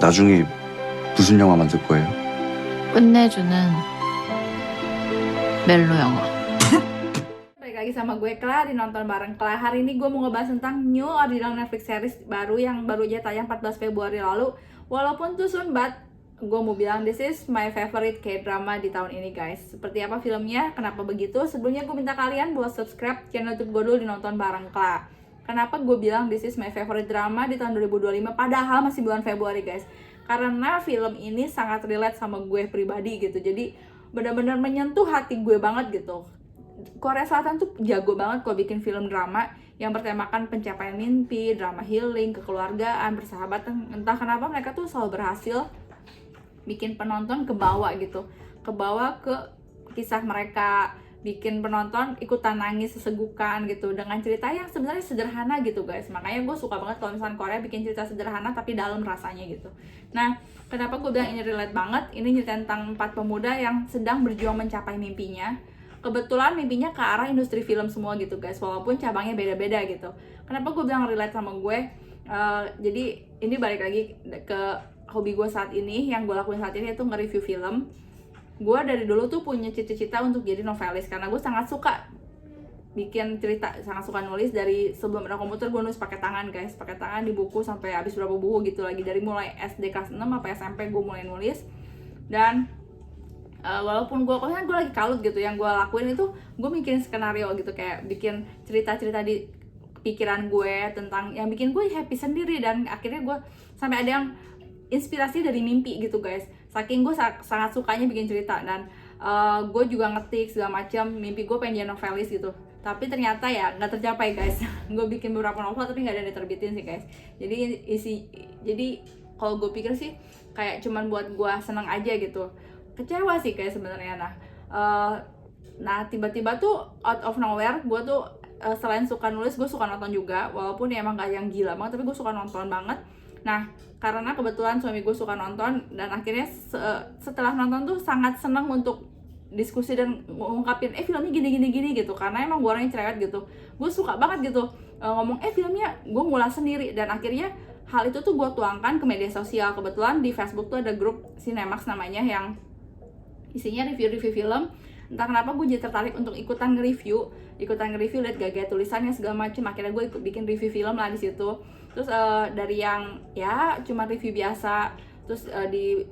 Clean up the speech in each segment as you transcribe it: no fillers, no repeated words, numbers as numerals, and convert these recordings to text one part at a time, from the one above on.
나중에 무슨 영화 만들 거예요? 끝내주는 멜로 영화. Balik lagi sama gue Kla di Nonton Bareng Kla. Hari ini gue mau ngebahas tentang new original Netflix series baru yang baru aja tayang 14 Februari lalu. Walaupun too soon, but gue mau bilang this is my favorite K-drama di tahun ini, guys. Seperti apa filmnya, kenapa begitu? Sebelumnya gue minta kalian buat subscribe channel YouTube gue dulu di Nonton Bareng Kla. Kenapa gue bilang this is my favorite drama di tahun 2025 padahal masih bulan Februari, guys? Karena film ini sangat relate sama gue pribadi gitu. Jadi benar-benar menyentuh hati gue banget gitu. Korea Selatan tuh jago banget kok bikin film drama yang bertemakan pencapaian mimpi, drama healing, kekeluargaan, persahabatan. Entah kenapa mereka tuh selalu berhasil bikin penonton kebawa gitu, kebawa ke kisah mereka, bikin penonton ikutan nangis sesegukan gitu dengan cerita yang sebenarnya sederhana gitu, guys. Makanya gue suka banget kalau misalnya Korea bikin cerita sederhana tapi dalam rasanya gitu. Nah, kenapa gue bilang ini relate banget? Ini cerita tentang 4 pemuda yang sedang berjuang mencapai mimpinya. Kebetulan mimpinya ke arah industri film semua gitu, guys, walaupun cabangnya beda-beda gitu. Kenapa gue bilang relate sama gue? Jadi ini balik lagi ke hobi gue saat ini. Yang gue lakuin saat ini itu nge-review film. Gue dari dulu tuh punya cita-cita untuk jadi novelis karena gue sangat suka bikin cerita, sangat suka nulis. Dari sebelum ada komputer gue nulis pakai tangan, guys, pakai tangan di buku sampai habis berapa buku gitu lagi. Dari mulai SD kelas 6 apa SMP gue mulai nulis. Dan walaupun gue lagi kalut gitu, yang gue lakuin itu gue mikirin skenario gitu, kayak bikin cerita-cerita di pikiran gue tentang yang bikin gue happy sendiri. Dan akhirnya gue sampai ada yang inspirasi dari mimpi gitu, guys, saking gue sangat sukanya bikin cerita. Dan gue juga ngetik segala macam, mimpi gue pengen jadi novelis gitu, tapi ternyata ya nggak tercapai, guys. Gue bikin beberapa novel tapi nggak ada yang diterbitin sih, guys. Jadi kalau gue pikir sih kayak cuman buat gue seneng aja gitu. Kecewa sih kayak sebenarnya. Nah tiba-tiba tuh out of nowhere gue tuh selain suka nulis, gue suka nonton juga, walaupun ya emang gak yang gila banget, tapi gue suka nonton banget. Nah karena kebetulan suami gue suka nonton, dan akhirnya setelah nonton tuh sangat senang untuk diskusi dan ngungkapin filmnya gini gitu, karena emang gue orangnya cerewet gitu. Gue suka banget gitu ngomong filmnya, gue ngulas sendiri. Dan akhirnya hal itu tuh gue tuangkan ke media sosial. Kebetulan di Facebook tuh ada grup Cinemax namanya, yang isinya review-review film. Entah kenapa gue jadi tertarik untuk ikutan nge-review, lihat gaya tulisannya segala macem. Akhirnya gue ikut bikin review film lah di situ. Terus dari yang ya cuma review biasa, terus di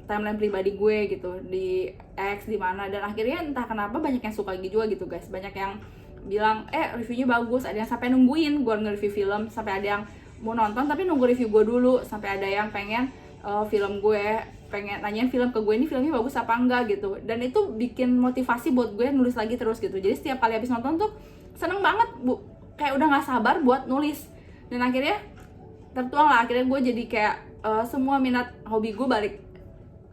timeline pribadi gue gitu, di X di mana. Dan akhirnya entah kenapa banyak yang suka juga gitu, guys. Banyak yang bilang reviewnya bagus. Ada yang sampai nungguin gue nge-review film, sampai ada yang mau nonton tapi nunggu review gue dulu, sampai ada yang pengen film gue, pengen nanyain film ke gue, ini filmnya bagus apa enggak gitu. Dan itu bikin motivasi buat gue nulis lagi terus gitu. Jadi setiap kali habis nonton tuh seneng banget, kayak udah nggak sabar buat nulis. Dan akhirnya tertuang lah, akhirnya gue jadi kayak semua minat hobi gue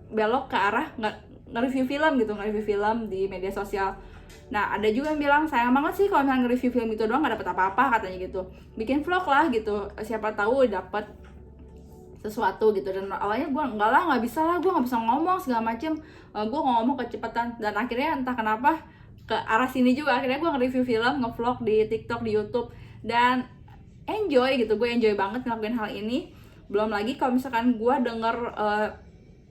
belok ke arah nge-review film gitu, nge-review film di media sosial. Nah ada juga yang bilang sayang banget sih kalau misalnya nge-review film itu doang gak dapet apa-apa katanya gitu, bikin vlog lah gitu, siapa tahu dapet sesuatu gitu. Dan awalnya gue nggak bisa lah, gue nggak bisa ngomong segala macem, gue ngomong kecepatan. Dan akhirnya entah kenapa ke arah sini juga, akhirnya gue nge-review film, nge-vlog di TikTok, di YouTube, dan enjoy gitu. Gue enjoy banget ngelakuin hal ini. Belum lagi kalau misalkan gue denger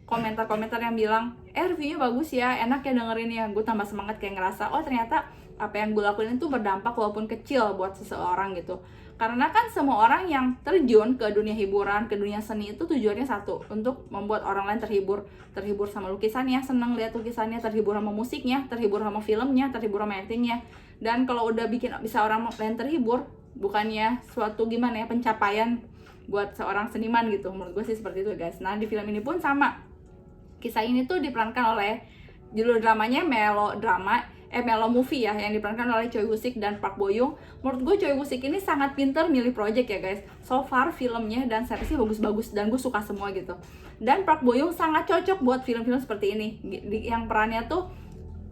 komentar-komentar yang bilang reviewnya bagus ya, enak ya dengerin ya, gue tambah semangat, kayak ngerasa ternyata apa yang gue lakuin itu berdampak walaupun kecil buat seseorang gitu. Karena kan semua orang yang terjun ke dunia hiburan, ke dunia seni itu tujuannya satu, untuk membuat orang lain terhibur sama lukisannya, seneng lihat lukisannya, terhibur sama musiknya, terhibur sama filmnya, terhibur sama actingnya. Dan kalau udah bikin bisa orang lain terhibur, bukannya suatu gimana ya, pencapaian buat seorang seniman gitu. Menurut gue sih seperti itu, guys. Nah di film ini pun sama. Kisah ini tuh diperankan oleh, judul dramanya Melo Movie ya, yang diperankan oleh Choi Woo-sik dan Park Bo Young. Menurut gue Choi Woo-sik ini sangat pinter milih project ya, guys. So far filmnya dan seriesnya bagus-bagus dan gue suka semua gitu. Dan Park Bo Young sangat cocok buat film-film seperti ini, yang perannya tuh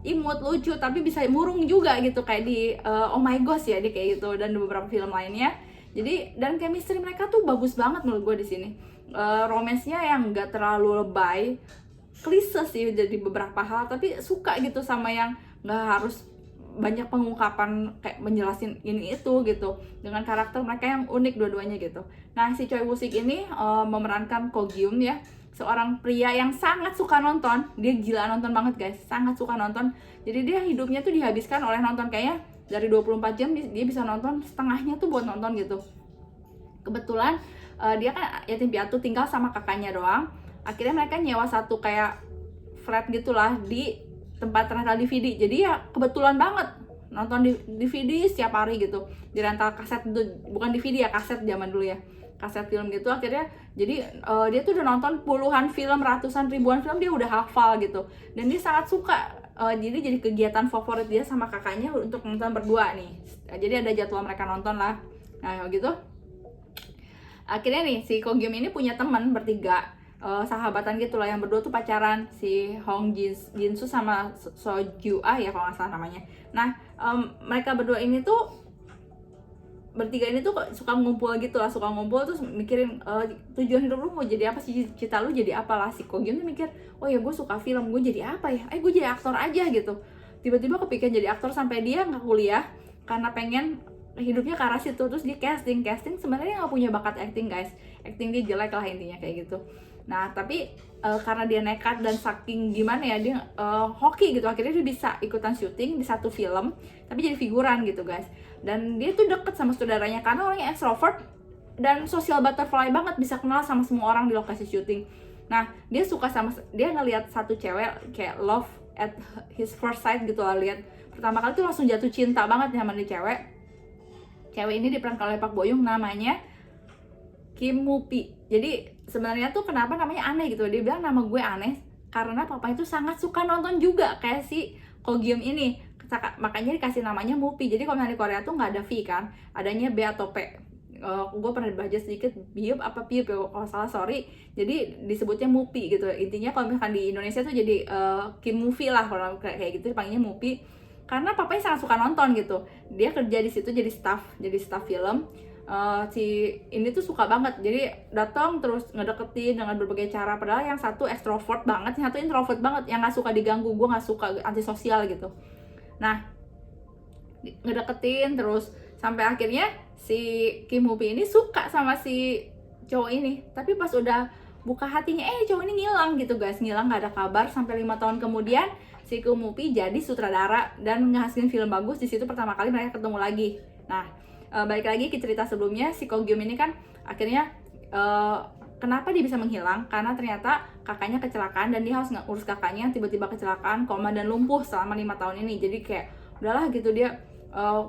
imut, lucu, tapi bisa murung juga gitu, kayak di Oh My Gosh ya, dia kayak gitu, dan beberapa film lainnya. Jadi dan chemistry mereka tuh bagus banget menurut gue di sini. Romance-nya yang nggak terlalu lebay, klise sih jadi beberapa hal, tapi suka gitu sama yang nggak harus banyak pengungkapan kayak menjelasin ini itu gitu dengan karakter mereka yang unik dua-duanya gitu. Nah si Choi Woo Sik ini memerankan Ko Gyum ya, seorang pria yang sangat suka nonton. Dia gila nonton banget guys, sangat suka nonton. Jadi dia hidupnya tuh dihabiskan oleh nonton, kayaknya dari 24 jam dia bisa nonton setengahnya tuh buat nonton gitu. Kebetulan dia kan yatim piatu, tinggal sama kakaknya doang. Akhirnya mereka nyewa satu kayak flat gitulah di tempat rental DVD. Jadi ya kebetulan banget nonton di DVD setiap hari gitu, di rental kaset itu, bukan DVD ya, kaset zaman dulu ya, kaset film gitu. Akhirnya jadi dia tuh udah nonton puluhan film, ratusan ribuan film, dia udah hafal gitu, dan dia sangat suka. Jadi kegiatan favorit dia sama kakaknya untuk nonton berdua nih. Jadi ada jadwal mereka nonton lah. Nah gitu akhirnya nih si Ko Gyum ini punya teman bertiga, sahabatan gitu lah, yang berdua tuh pacaran, si Hong Jin Soo sama So Ju Ah ya kalau nggak salah namanya. Nah mereka berdua ini tuh bertiga ini tuh suka ngumpul gitu lah, suka ngumpul terus mikirin tujuan hidup lu mau jadi apa sih, cita lu jadi apa lah. Si Ko Gyum tuh mikir, oh ya gue suka film, gue jadi apa ya, gue jadi aktor aja gitu. Tiba-tiba kepikiran jadi aktor sampai dia nggak kuliah karena pengen hidupnya ke arah situ. Terus dia casting sebenarnya nggak punya bakat acting guys, acting dia jelek lah intinya kayak gitu. Nah tapi karena dia nekat dan saking gimana ya, dia hoki gitu, akhirnya dia bisa ikutan syuting di satu film tapi jadi figuran gitu guys. Dan dia tuh deket sama saudaranya karena orangnya extrovert dan social butterfly banget, bisa kenal sama semua orang di lokasi syuting. Nah dia suka sama, dia ngelihat satu cewek kayak love at his first sight gitu lah, lihat pertama kali tuh langsung jatuh cinta banget sama dia cewek ini diperankan oleh Park Bo Young, namanya Kim Woo Pi. Jadi sebenarnya tuh kenapa namanya aneh gitu, dia bilang nama gue aneh karena papa itu sangat suka nonton juga kayak si Ko Gyum ini, makanya dikasih namanya Woo Pi. Jadi kalau di Korea tuh nggak ada V kan, adanya B atau P. Gue pernah baca sedikit biup apa piup ya kalau salah, sorry. Jadi disebutnya Woo Pi gitu. Intinya kalau misalkan di Indonesia tuh jadi Kim Woo Pi lah, kalau kayak gitu dipanggilnya Woo Pi karena papanya sangat suka nonton gitu. Dia kerja di situ jadi staff film. Si ini tuh suka banget, jadi datang terus ngedeketin dengan berbagai cara. Padahal yang satu extrovert banget, yang satu introvert banget, yang nggak suka diganggu. Gue nggak suka, antisosial gitu. Nah ngedeketin terus sampai akhirnya si Kim Woo Pi ini suka sama si cowok ini. Tapi pas udah buka hatinya, cowok ini ngilang gitu guys, ngilang nggak ada kabar. Sampai 5 tahun kemudian si Kim Woo Pi jadi sutradara dan ngehasilin film bagus. Di situ pertama kali mereka ketemu lagi. Nah balik lagi ke cerita sebelumnya, si Ko Gyum ini kan akhirnya kenapa dia bisa menghilang, karena ternyata kakaknya kecelakaan dan dia harus ngurus kakaknya yang tiba-tiba kecelakaan, koma dan lumpuh selama 5 tahun ini. Jadi kayak udahlah gitu, dia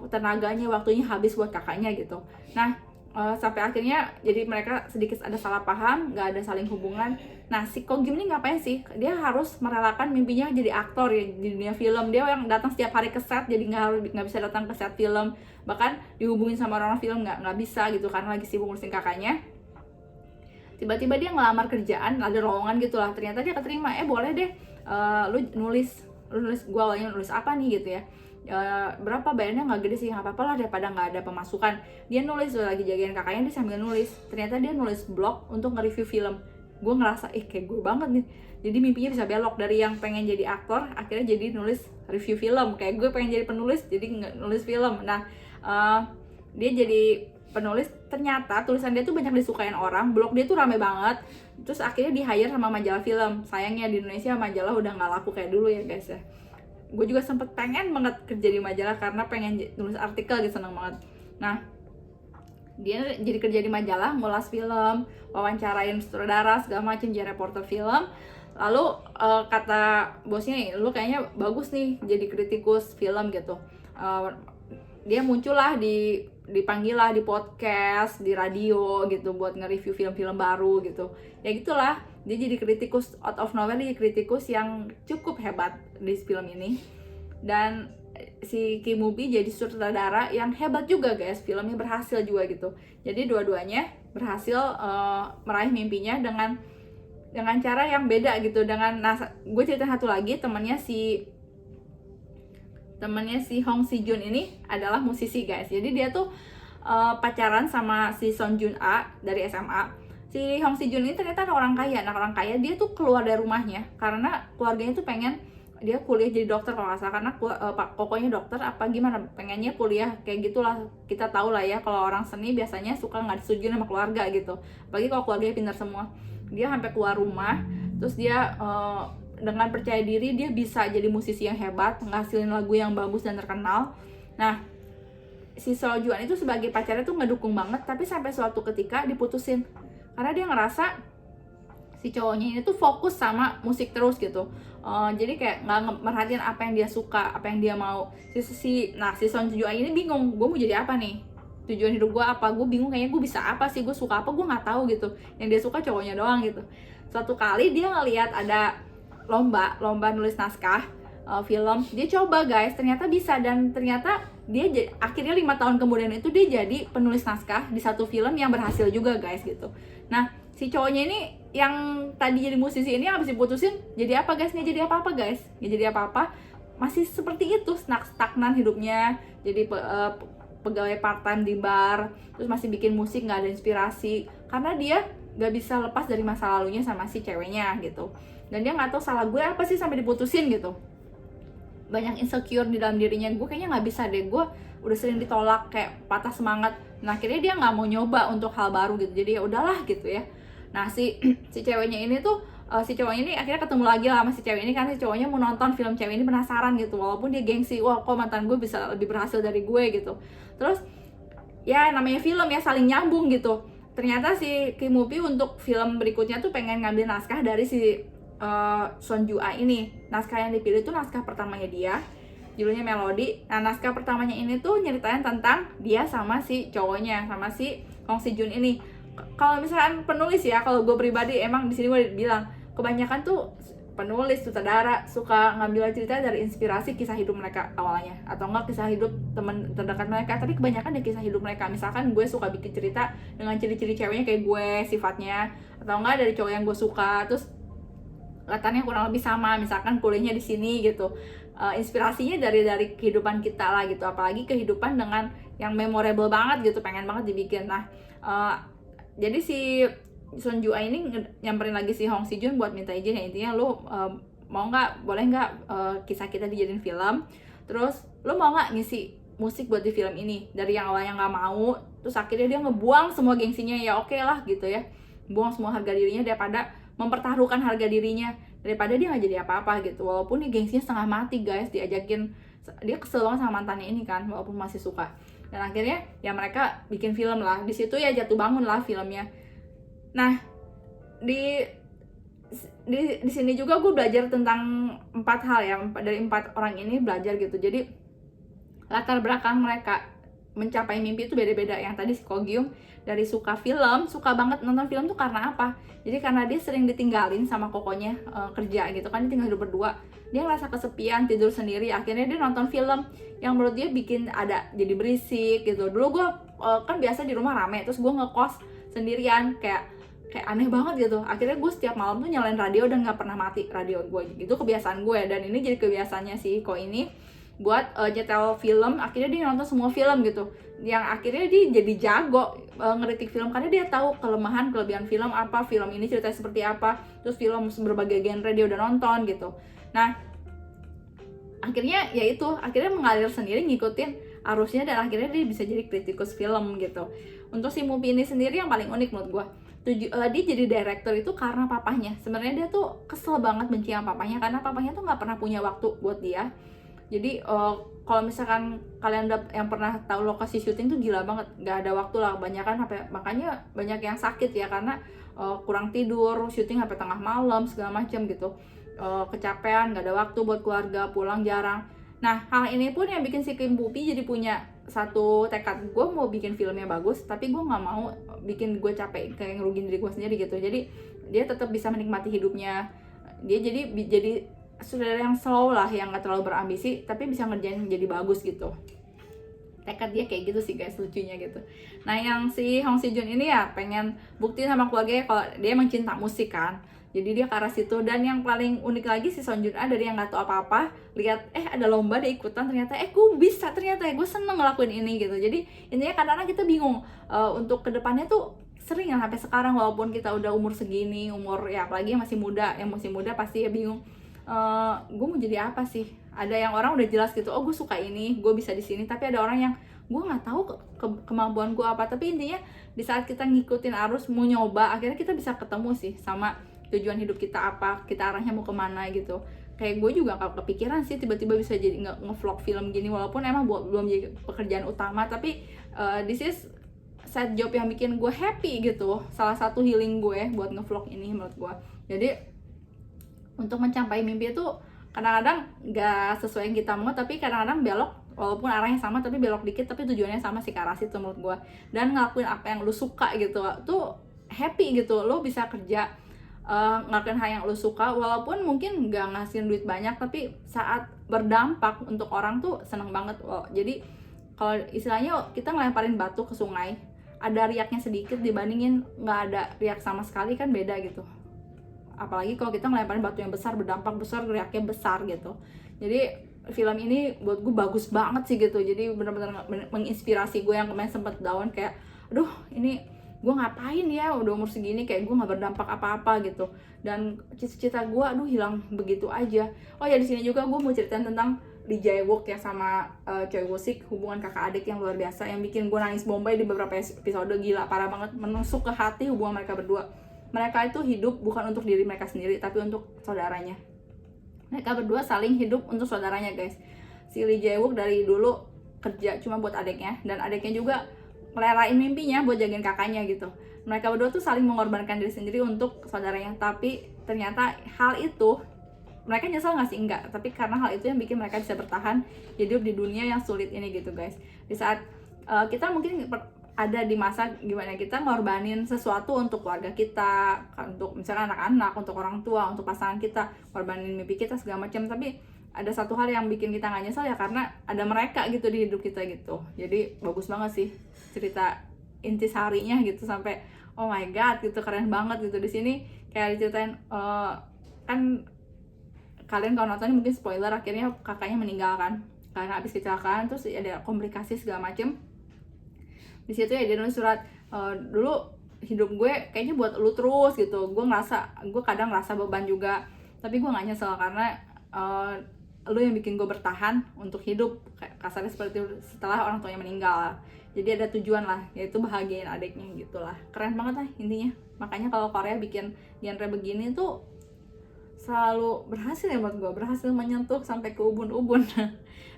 tenaganya, waktunya habis buat kakaknya gitu. Nah sampai akhirnya jadi mereka sedikit ada salah paham, nggak ada saling hubungan. Nah si Ko Gyum ini ngapain sih, dia harus merelakan mimpinya jadi aktor ya di dunia film. Dia yang datang setiap hari ke set, jadi nggak bisa datang ke set film, bahkan dihubungin sama orang film nggak bisa gitu karena lagi sibuk ngurusin kakaknya. Tiba-tiba dia ngelamar kerjaan, ada lowongan gitu lah, ternyata dia keterima. Boleh deh lu nulis. Gue awalnya nulis apa nih gitu ya, berapa bayarnya, nggak gede sih, nggak apa-apa lah daripada nggak ada pemasukan. Dia nulis, lagi jagain kakaknya dia sambil nulis. Ternyata dia nulis blog untuk nge-review film. Gue ngerasa kayak gue banget nih, jadi mimpinya bisa belok dari yang pengen jadi aktor akhirnya jadi nulis review film. Kayak gue pengen jadi penulis jadi nulis film. Nah dia jadi penulis, ternyata tulisan dia tuh banyak disukain orang, blog dia tuh rame banget. Terus akhirnya di hire sama majalah film. Sayangnya di Indonesia majalah udah nggak laku kayak dulu ya guys ya. Gue juga sempet pengen banget kerja di majalah karena pengen nulis artikel gitu, seneng banget. Nah dia jadi kerja di majalah, ngulas film, wawancarain sutradara segala macam, jadi reporter film. Lalu kata bosnya, lu kayaknya bagus nih jadi kritikus film gitu. Dia muncul lah, dipanggil lah di podcast, di radio gitu buat nge-review film-film baru gitu. Ya gitulah, dia jadi kritikus out of nowhere, dia kritikus yang cukup hebat di film ini. Dan si Kim Woo Pi jadi sutradara yang hebat juga guys, filmnya berhasil juga gitu. Jadi dua-duanya berhasil meraih mimpinya dengan cara yang beda gitu. Gue cerita satu lagi, temannya si Hong Si Jun ini adalah musisi guys. Jadi dia tuh pacaran sama si Son Jun A dari SMA. Si Hong Si Jun ini ternyata orang kaya. Nah orang kaya dia tuh keluar dari rumahnya karena keluarganya tuh pengen dia kuliah jadi dokter kalau nggak salah, karena Pak Kokonya dokter apa gimana, pengennya kuliah kayak gitulah. Kita tahu lah ya kalau orang seni biasanya suka nggak disetujui sama keluarga gitu, apalagi kalau keluarganya pintar semua. Dia sampai keluar rumah, terus dia dengan percaya diri dia bisa jadi musisi yang hebat, ngasilin lagu yang bagus dan terkenal. Nah, si Seo Juan itu sebagai pacarnya tuh ngedukung banget, tapi sampai suatu ketika diputusin karena dia ngerasa si cowoknya ini tuh fokus sama musik terus gitu. Jadi kayak nggak merhatiin apa yang dia suka, apa yang dia mau. Si Son Juan ini bingung, gue mau jadi apa nih, tujuan hidup gue apa, gue bingung, kayaknya gue bisa apa sih, gue suka apa, gue nggak tahu gitu. Yang dia suka cowoknya doang gitu. Suatu kali dia ngeliat ada lomba nulis naskah film, dia coba guys, ternyata bisa, dan ternyata dia akhirnya 5 tahun kemudian itu dia jadi penulis naskah di satu film yang berhasil juga guys gitu. Nah, si cowoknya ini yang tadi jadi musisi ini habis diputusin jadi apa guys? Nggak jadi apa-apa guys, nggak jadi apa-apa, masih seperti itu, stagnan hidupnya, jadi pegawai part time di bar, terus masih bikin musik, nggak ada inspirasi karena dia nggak bisa lepas dari masa lalunya sama si ceweknya gitu. Dan dia nggak tahu salah gue apa sih sampai diputusin gitu. Banyak insecure di dalam dirinya, gue kayaknya nggak bisa deh, gue udah sering ditolak, kayak patah semangat. Nah akhirnya dia nggak mau nyoba untuk hal baru gitu, jadi ya udahlah gitu ya. Nah si ceweknya ini tuh si cowoknya ini akhirnya ketemu lagi lah sama si cewek ini, karena si cowoknya mau nonton film cewek ini, penasaran gitu, walaupun dia gengsi, wah kok mantan gue bisa lebih berhasil dari gue gitu. Terus ya namanya film ya, saling nyambung gitu. Ternyata si Kim Woo Pi untuk film berikutnya tuh pengen ngambil naskah dari si Son Ju-a ini. Naskah yang dipilih tuh naskah pertamanya dia, judulnya Melody. Nah naskah pertamanya ini tuh nyeritain tentang dia sama si cowoknya, sama si Hong Si Jun ini. Kalau misalkan penulis ya, kalau gue pribadi emang di sini gue bilang kebanyakan tuh penulis, sutradara suka ngambil cerita dari inspirasi kisah hidup mereka awalnya, atau enggak kisah hidup teman terdekat mereka, tapi kebanyakan dari kisah hidup mereka. Misalkan gue suka bikin cerita dengan ciri-ciri ceweknya kayak gue sifatnya, atau enggak dari cowok yang gue suka, terus latarnya kurang lebih sama, misalkan kuliahnya di sini gitu. Inspirasinya dari kehidupan kita lah gitu, apalagi kehidupan dengan yang memorable banget gitu, pengen banget dibikin. Nah jadi si Son Ju-a ini nyamperin lagi si Hong Si Jun buat minta izin, ya intinya lu mau nggak, boleh nggak kisah kita dijadiin film, terus lu mau nggak ngisi musik buat di film ini. Dari yang awalnya nggak mau, terus akhirnya dia ngebuang semua gengsinya, ya oke lah gitu ya, buang semua harga dirinya daripada mempertaruhkan harga dirinya, daripada dia nggak jadi apa-apa gitu. Walaupun dia gengsinya setengah mati guys, diajakin, dia kesel banget sama mantannya ini kan, walaupun masih suka. Dan akhirnya ya mereka bikin film lah, di situ ya jatuh bangun lah filmnya. Nah di sini juga gue belajar tentang 4 hal ya, dari 4 orang ini belajar gitu. Jadi latar belakang mereka mencapai mimpi itu beda-beda. Yang tadi si Ko Gyung dari suka film, suka banget nonton film tuh karena apa? Jadi karena dia sering ditinggalin sama kokonya kerja gitu kan, dia tinggal hidup berdua, dia ngerasa kesepian, tidur sendiri, akhirnya dia nonton film yang menurut dia bikin ada jadi berisik gitu. Dulu gue kan biasa di rumah rame, terus gue ngekos sendirian, kayak aneh banget gitu. Akhirnya gue setiap malam tuh nyalain radio dan nggak pernah mati radio gue gitu, kebiasaan gue. Dan ini jadi kebiasaannya si Ko ini buat nyetel film. Akhirnya dia nonton semua film gitu, yang akhirnya dia jadi jago ngeritik film karena dia tahu kelebihan film apa, film ini ceritanya seperti apa, terus film berbagai genre dia udah nonton gitu. Nah akhirnya ya itu, akhirnya mengalir sendiri ngikutin arusnya, dan akhirnya dia bisa jadi kritikus film gitu. Untuk si Woo Pi ini sendiri yang paling unik menurut gue, dia jadi director itu karena papahnya. Sebenarnya dia tuh kesel banget benci sama papahnya, karena papahnya tuh nggak pernah punya waktu buat dia. Jadi kalau misalkan kalian yang pernah tahu lokasi syuting tuh gila banget, nggak ada waktu lah, makanya banyak yang sakit ya, karena kurang tidur, syuting sampai tengah malam segala macam gitu, kecapean, nggak ada waktu buat keluarga, pulang jarang. Nah hal ini pun yang bikin si Kim Woo Pi jadi punya satu tekad, gue mau bikin filmnya bagus, tapi gue nggak mau bikin gue capek kayak ngerugin diri gue sendiri gitu. Jadi dia tetap bisa menikmati hidupnya, dia jadi saudara yang slow lah, yang nggak terlalu berambisi tapi bisa ngerjain jadi bagus gitu. Tekad dia kayak gitu sih guys, lucunya gitu. Nah yang si Hong Si Jun ini ya pengen buktiin sama keluarganya kalau dia emang cinta musik kan, jadi dia ke arah situ. Dan yang paling unik lagi si Son Jun-a dari yang nggak tahu apa-apa, lihat ada lomba, dia ikutan, ternyata gue bisa, ternyata gue seneng ngelakuin ini gitu. Jadi intinya kadang-kadang kita bingung untuk kedepannya tuh, sering sampai sekarang walaupun kita udah umur segini, umur ya apalagi yang masih muda pasti ya bingung, gue mau jadi apa sih. Ada yang orang udah jelas gitu, oh gue suka ini, gue bisa di sini. Tapi ada orang yang gue nggak tahu kemampuan gue apa. Tapi intinya di saat kita ngikutin arus, mau nyoba, akhirnya kita bisa ketemu sih sama tujuan hidup kita apa, kita arahnya mau kemana gitu. Kayak gue juga gak kepikiran sih tiba-tiba bisa jadi nge-vlog film gini, walaupun emang belum jadi pekerjaan utama. Tapi this is side job yang bikin gue happy gitu, salah satu healing gue buat nge-vlog ini menurut gue. Jadi untuk mencapai mimpi itu kadang-kadang gak sesuai yang kita mau, tapi kadang-kadang belok, walaupun arahnya sama tapi belok dikit, tapi tujuannya sama sih ke arah situ menurut gue. Dan ngelakuin apa yang lu suka gitu tuh happy gitu. Lu bisa kerja ngelakuin hal yang lu suka, walaupun mungkin gak ngasihin duit banyak, tapi saat berdampak untuk orang tuh seneng banget. Jadi kalau istilahnya kita ngelemparin batu ke sungai, ada riaknya sedikit dibandingin nggak ada riak sama sekali, kan beda gitu. Apalagi kalau kita ngelemparin batu yang besar, berdampak besar, riaknya besar gitu. Jadi film ini buat gue bagus banget sih gitu. Jadi benar-benar menginspirasi gue yang kemarin sempet down, kayak aduh ini gue ngapain ya udah umur segini, kayak gue nggak berdampak apa-apa gitu. Dan cita-cita gue aduh hilang begitu aja. Oh ya, di sini juga gue mau ceritain tentang Lee Jae-wook ya sama Choi Woo-sik, hubungan kakak adik yang luar biasa, yang bikin gue nangis bombay di beberapa episode. Gila, parah banget, menusuk ke hati hubungan mereka berdua. Mereka itu hidup bukan untuk diri mereka sendiri, tapi untuk saudaranya. Mereka berdua saling hidup untuk saudaranya, guys. Si Lee Jae-wook dari dulu kerja cuma buat adiknya, dan adiknya juga ngelerain mimpinya buat jagain kakaknya gitu. Mereka berdua tuh saling mengorbankan diri sendiri untuk saudaranya. Tapi ternyata hal itu, mereka nyesel nggak sih? Enggak. Tapi karena hal itu yang bikin mereka bisa bertahan hidup di dunia yang sulit ini gitu, guys. Di saat kita mungkin ada di masa gimana kita ngorbanin sesuatu untuk keluarga kita, untuk misalnya anak-anak, untuk orang tua, untuk pasangan kita, ngorbanin mimpi kita segala macam. Tapi ada satu hal yang bikin kita nggak nyesel ya, karena ada mereka gitu di hidup kita gitu. Jadi bagus banget sih cerita intisarinya gitu, sampai oh my god gitu, keren banget gitu. Di sini kayak diceritain kan kalian kalau nonton mungkin spoiler, akhirnya kakaknya meninggal kan karena habis kecelakaan, terus ada komplikasi segala macem. Di situ ya dia nulis surat, dulu hidup gue kayaknya buat lu terus gitu. Gue kadang ngerasa beban juga, tapi gue nggak nyesel karena lu yang bikin gue bertahan untuk hidup, kasarnya seperti itu, setelah orang tuanya meninggal. Jadi ada tujuan lah, yaitu bahagiain adiknya gitulah. Keren banget lah intinya. Makanya kalau Korea bikin genre begini tuh selalu berhasil ya buat gue, berhasil menyentuh sampai ke ubun-ubun.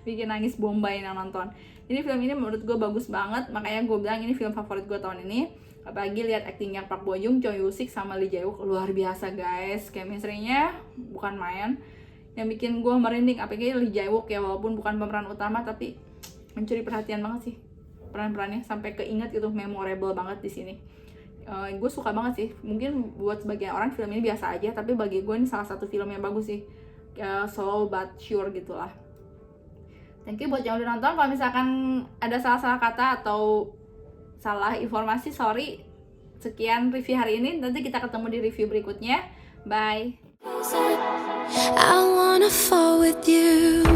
Bikin nangis bombay yang nonton. Jadi film ini menurut gue bagus banget, makanya gue bilang ini film favorit gue tahun ini. Apalagi lihat aktingnya Park Bo Young, Choi Woo-sik sama Lee Jae-wook, luar biasa guys. Chemistry-nya bukan main, yang bikin gue merinding. Apalagi Lee Jae-wook ya, walaupun bukan pemeran utama tapi mencuri perhatian banget sih peran-perannya, sampai keinget gitu, memorable banget di sini. Gue suka banget sih. Mungkin buat sebagian orang film ini biasa aja, tapi bagi gue ini salah satu film yang bagus sih. Slow but sure gitulah. Thank you buat yang udah nonton. Kalau misalkan ada salah-salah kata atau salah informasi, sorry. Sekian review hari ini. Nanti kita ketemu di review berikutnya. Bye. I wanna fall with you.